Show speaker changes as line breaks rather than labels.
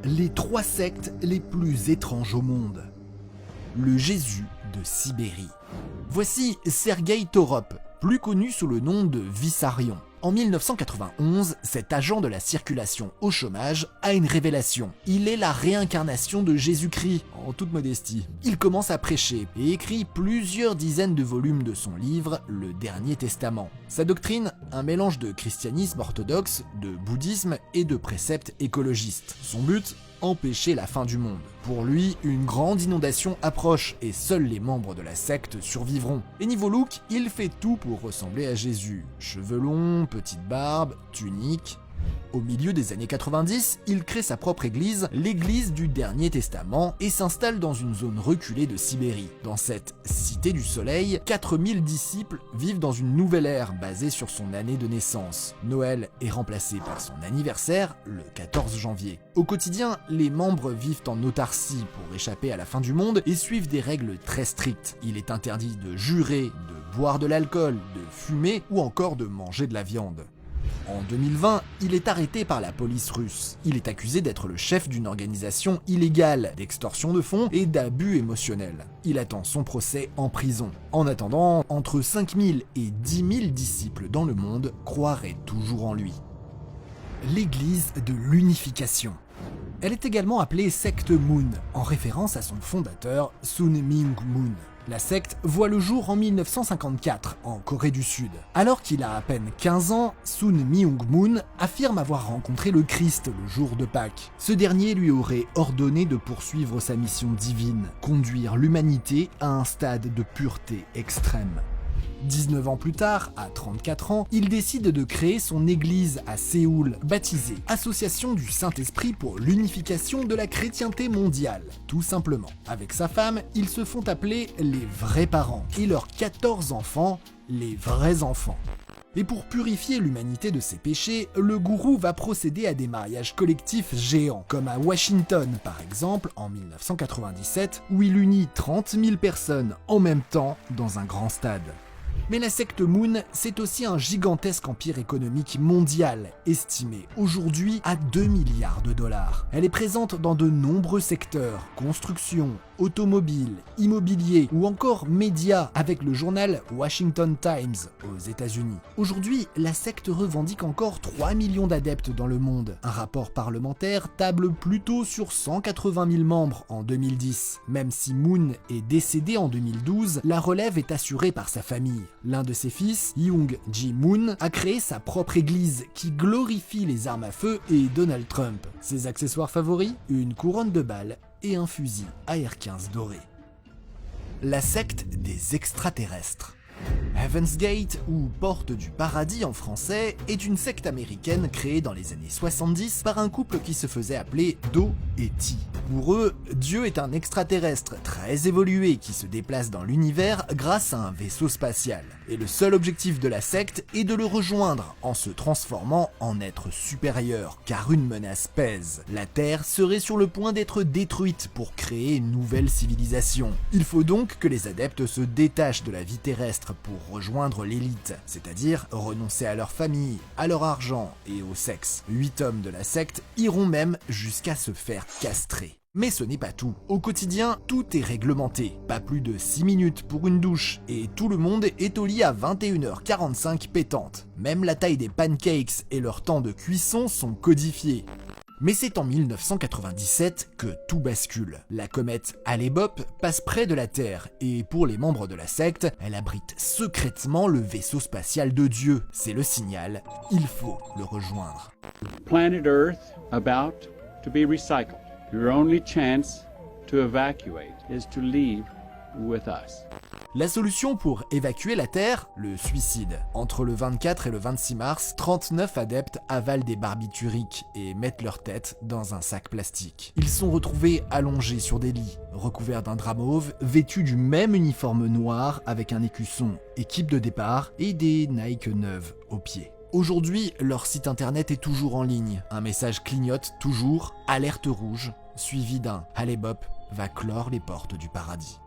les 3 sectes les plus étranges au monde. Le Jésus de Sibérie. Voici Sergueï Torop, plus connu sous le nom de Vissarion. En 1991, cet agent de la circulation au chômage a une révélation. Il est la réincarnation de Jésus-Christ, en toute modestie. Il commence à prêcher et écrit plusieurs dizaines de volumes de son livre, Le Dernier Testament. Sa doctrine, un mélange de christianisme orthodoxe, de bouddhisme et de préceptes écologistes. Son but, empêcher la fin du monde. Pour lui, une grande inondation approche et seuls les membres de la secte survivront. Et niveau look, il fait tout pour ressembler à Jésus. Cheveux longs, petite barbe, tunique. Au milieu des années 90, il crée sa propre église, l'église du Dernier Testament, et s'installe dans une zone reculée de Sibérie. Dans cette cité du soleil, 4000 disciples vivent dans une nouvelle ère basée sur son année de naissance. Noël est remplacé par son anniversaire, le 14 janvier. Au quotidien, les membres vivent en autarcie pour échapper à la fin du monde et suivent des règles très strictes. Il est interdit de jurer, de boire de l'alcool, de fumer ou encore de manger de la viande. En 2020, il est arrêté par la police russe. Il est accusé d'être le chef d'une organisation illégale, d'extorsion de fonds et d'abus émotionnels. Il attend son procès en prison. En attendant, entre 5000 et 10 000 disciples dans le monde croiraient toujours en lui. L'église de l'unification. Elle est également appelée secte Moon, en référence à son fondateur Sun Myung Moon. La secte voit le jour en 1954, en Corée du Sud. Alors qu'il a à peine 15 ans, Sun Myung Moon affirme avoir rencontré le Christ le jour de Pâques. Ce dernier lui aurait ordonné de poursuivre sa mission divine, conduire l'humanité à un stade de pureté extrême. 19 ans plus tard, à 34 ans, il décide de créer son église à Séoul, baptisée Association du Saint-Esprit pour l'unification de la chrétienté mondiale. Tout simplement. Avec sa femme, ils se font appeler les vrais parents et leurs 14 enfants, les vrais enfants. Et pour purifier l'humanité de ses péchés, le gourou va procéder à des mariages collectifs géants, comme à Washington par exemple en 1997, où il unit 30 000 personnes en même temps dans un grand stade. Mais la secte Moon, c'est aussi un gigantesque empire économique mondial, estimé aujourd'hui à 2 milliards de dollars. Elle est présente dans de nombreux secteurs, construction, automobile, immobilier ou encore médias, avec le journal Washington Times aux États-Unis. Aujourd'hui, la secte revendique encore 3 millions d'adeptes dans le monde. Un rapport parlementaire table plutôt sur 180 000 membres en 2010. Même si Moon est décédé en 2012, la relève est assurée par sa famille. L'un de ses fils, Young Ji-moon, a créé sa propre église qui glorifie les armes à feu et Donald Trump. Ses accessoires favoris, une couronne de balles et un fusil AR-15 doré. La secte des extraterrestres. Heaven's Gate, ou Porte du Paradis en français, est une secte américaine créée dans les années 70 par un couple qui se faisait appeler Do et Ti. Pour eux, Dieu est un extraterrestre très évolué qui se déplace dans l'univers grâce à un vaisseau spatial. Et le seul objectif de la secte est de le rejoindre en se transformant en être supérieur, car une menace pèse. La Terre serait sur le point d'être détruite pour créer une nouvelle civilisation. Il faut donc que les adeptes se détachent de la vie terrestre pour rejoindre l'élite, c'est-à-dire renoncer à leur famille, à leur argent et au sexe. 8 hommes de la secte iront même jusqu'à se faire castrer. Mais ce n'est pas tout. Au quotidien, tout est réglementé. Pas plus de 6 minutes pour une douche, et tout le monde est au lit à 21h45 pétante. Même la taille des pancakes et leur temps de cuisson sont codifiés. Mais c'est en 1997 que tout bascule. La comète Hale-Bopp passe près de la Terre, et pour les membres de la secte, elle abrite secrètement le vaisseau spatial de Dieu. C'est le signal, il faut le rejoindre.
Planet Earth about to be recycled. Your only chance to evacuate is to leave with us.
La solution pour évacuer la Terre, le suicide. Entre le 24 et le 26 mars, 39 adeptes avalent des barbituriques et mettent leur tête dans un sac plastique. Ils sont retrouvés allongés sur des lits, recouverts d'un drap mauve, vêtus du même uniforme noir avec un écusson, équipe de départ et des Nike neuves aux pieds. Aujourd'hui, leur site internet est toujours en ligne. Un message clignote toujours, alerte rouge, suivi d'un Hale-Bopp va clore les portes du paradis.